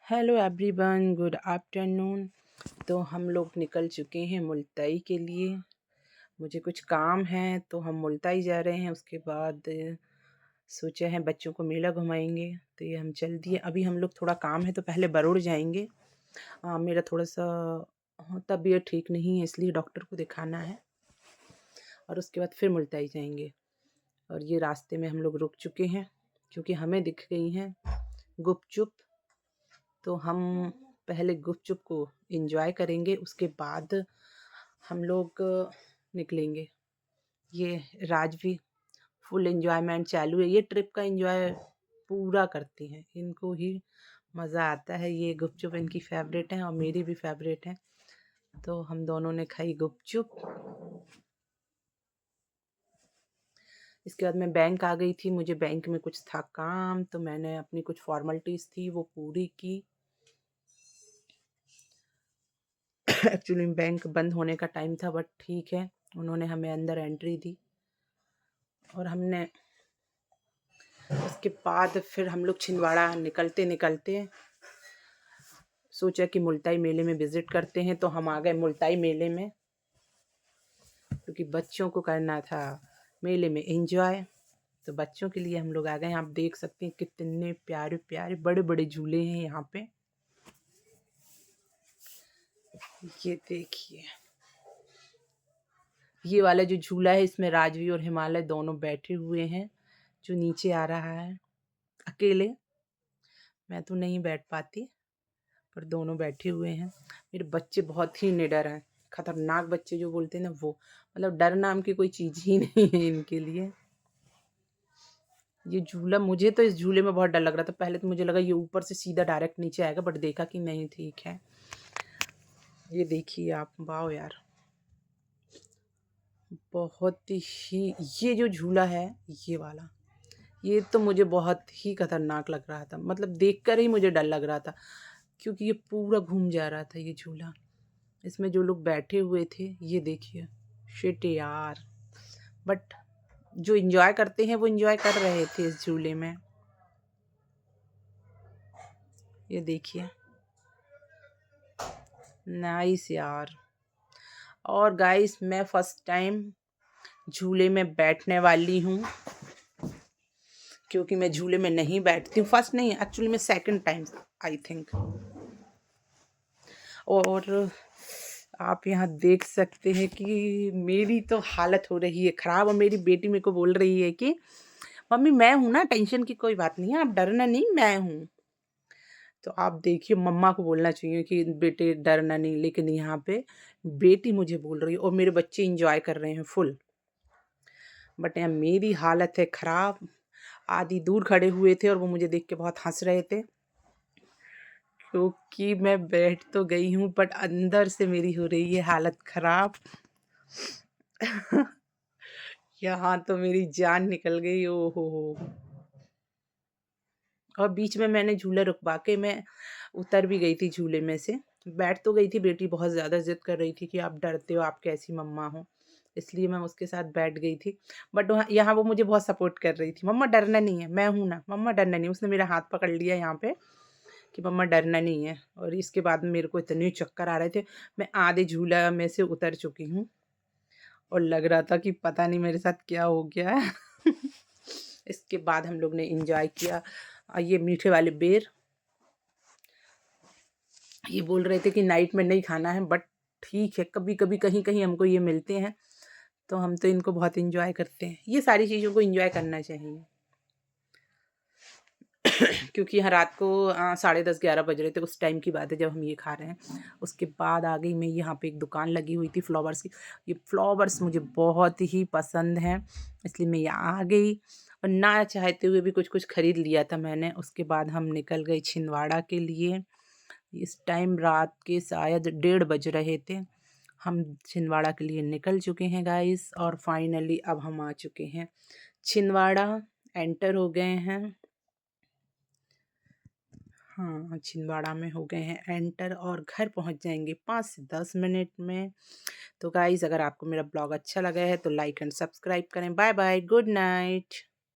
Hello everyone, good afternoon. तो हम लोग निकल चुके हैं मुल्ताई के लिए। मुझे कुछ काम है तो हम मुल्ताई जा रहे हैं। उसके बाद सोचा है बच्चों को मेला घुमाएंगे, तो ये हम चल दिए। अभी हम लोग थोड़ा काम है तो पहले बरोड़ जाएंगे। मेरा थोड़ा सा तबीयत ठीक नहीं है, इसलिए डॉक्टर को दिखाना है और उसके बाद फिर मुल्ताई जाएंगे। और ये रास्ते में हम लोग रुक चुके हैं क्योंकि हमें दिख गई हैं गुपचुप। तो हम पहले गुपचुप को एंजॉय करेंगे, उसके बाद हम लोग निकलेंगे। ये राजवी फुल एंजॉयमेंट चालू है। ये ट्रिप का एंजॉय पूरा करती हैं, इनको ही मज़ा आता है। ये गुपचुप इनकी फेवरेट है और मेरी भी फेवरेट है। तो हम दोनों ने खाई गुपचुप। इसके बाद मैं बैंक आ गई थी। मुझे बैंक में कुछ था काम, तो मैंने अपनी कुछ फॉर्मेलिटीज़ थी वो पूरी की। एक्चुअली बैंक बंद होने का टाइम था, बट ठीक है, उन्होंने हमें अंदर एंट्री दी। और हमने उसके बाद फिर हम लोग छिंदवाड़ा निकलते निकलते सोचा कि मुल्ताई मेले में विज़िट करते हैं। तो हम आ गए मुल्ताई मेले में क्योंकि बच्चों को करना था मेले में एंजॉय। तो बच्चों के लिए हम लोग आ गए। आप देख सकते हैं कितने प्यारे प्यारे बड़े बड़े झूले हैं यहाँ पे। ये देखिए, ये वाला जो झूला है इसमें राजवी और हिमालय दोनों बैठे हुए हैं। जो नीचे आ रहा है अकेले, मैं तो नहीं बैठ पाती, पर दोनों बैठे हुए हैं। मेरे बच्चे बहुत ही निडर हैं, खतरनाक बच्चे जो बोलते हैं ना, वो मतलब डर नाम की कोई चीज़ ही नहीं है इनके लिए। ये झूला, मुझे तो इस झूले में बहुत डर लग रहा था। पहले तो मुझे लगा ये ऊपर से सीधा डायरेक्ट नीचे आएगा, बट देखा कि नहीं, ठीक है। ये देखिए आप, वाओ यार, बहुत ही, ये जो झूला है ये वाला, ये तो मुझे बहुत ही खतरनाक लग रहा था। मतलब देखकर ही मुझे डर लग रहा था क्योंकि ये पूरा घूम जा रहा था ये झूला। इसमें जो लोग बैठे हुए थे, ये देखिए, शिट यार। बट जो एंजॉय करते हैं वो एंजॉय कर रहे थे इस झूले में। ये देखिए, नाइस यार। और गाइस, मैं फर्स्ट टाइम झूले में बैठने वाली हूँ क्योंकि मैं झूले में नहीं बैठती हूँ। फर्स्ट नहीं, एक्चुअली मैं सेकंड टाइम आई थिंक। और आप यहाँ देख सकते हैं कि मेरी तो हालत हो रही है ख़राब। और मेरी बेटी मेरे को बोल रही है कि मम्मी मैं हूँ ना, टेंशन की कोई बात नहीं है, आप डरना नहीं, मैं हूँ। तो आप देखिए, मम्मा को बोलना चाहिए कि बेटे डरना नहीं, लेकिन यहाँ पे बेटी मुझे बोल रही है और मेरे बच्चे इंजॉय कर रहे हैं फुल। बट यहाँ मेरी हालत है ख़राब। आधी दूर खड़े हुए थे और वो मुझे देख के बहुत हंस रहे थे क्योंकि मैं बैठ तो गई हूँ बट अंदर से मेरी हो रही है हालत ख़राब। यहाँ तो मेरी जान निकल गई, ओ हो। और बीच में मैंने झूला रुकवा के मैं उतर भी गई थी झूले में से। बैठ तो गई थी, बेटी बहुत ज़्यादा ज़िद कर रही थी कि आप डरते हो, आप कैसी मम्मा हो, इसलिए मैं उसके साथ बैठ गई थी। बट वहाँ यहाँ वो मुझे बहुत सपोर्ट कर रही थी, मम्मा डरना नहीं है, मैं हूँ ना, मम्मा डरना नहीं। उसने मेरा हाथ पकड़ लिया यहाँ पे कि मम्मा डरना नहीं है। और इसके बाद में मेरे को इतने चक्कर आ रहे थे, मैं आधे झूला में से उतर चुकी हूँ और लग रहा था कि पता नहीं मेरे साथ क्या हो गया है। इसके बाद हम लोग ने इंजॉय किया। ये मीठे वाले बेर, ये बोल रहे थे कि नाइट में नहीं खाना है, बट ठीक है, कभी कभी कहीं कहीं हमको ये मिलते हैं तो हम तो इनको बहुत इंजॉय करते हैं। ये सारी चीज़ों को इंजॉय करना चाहिए। क्योंकि यहाँ रात को 10:30-11 बज रहे थे, उस टाइम की बात है जब हम ये खा रहे हैं। उसके बाद आ गई मैं, यहाँ पे एक दुकान लगी हुई थी फ्लावर्स की। ये फ्लावर्स मुझे बहुत ही पसंद हैं, इसलिए मैं यहाँ आ गई और ना चाहते हुए भी कुछ कुछ खरीद लिया था मैंने। उसके बाद हम निकल गए छिंदवाड़ा के लिए। इस टाइम रात के शायद 1:30 बज रहे थे। हम छिंदवाड़ा के लिए निकल चुके हैं गाइस, और फाइनली अब हम आ चुके हैं छिंदवाड़ा, एंटर हो गए हैं। हाँ, छिंदवाड़ा में हो गए हैं एंटर और घर पहुंच जाएंगे 5 से 10 मिनट में। तो गाइज़, अगर आपको मेरा ब्लॉग अच्छा लगा है तो लाइक एंड सब्सक्राइब करें। Bye bye, good night.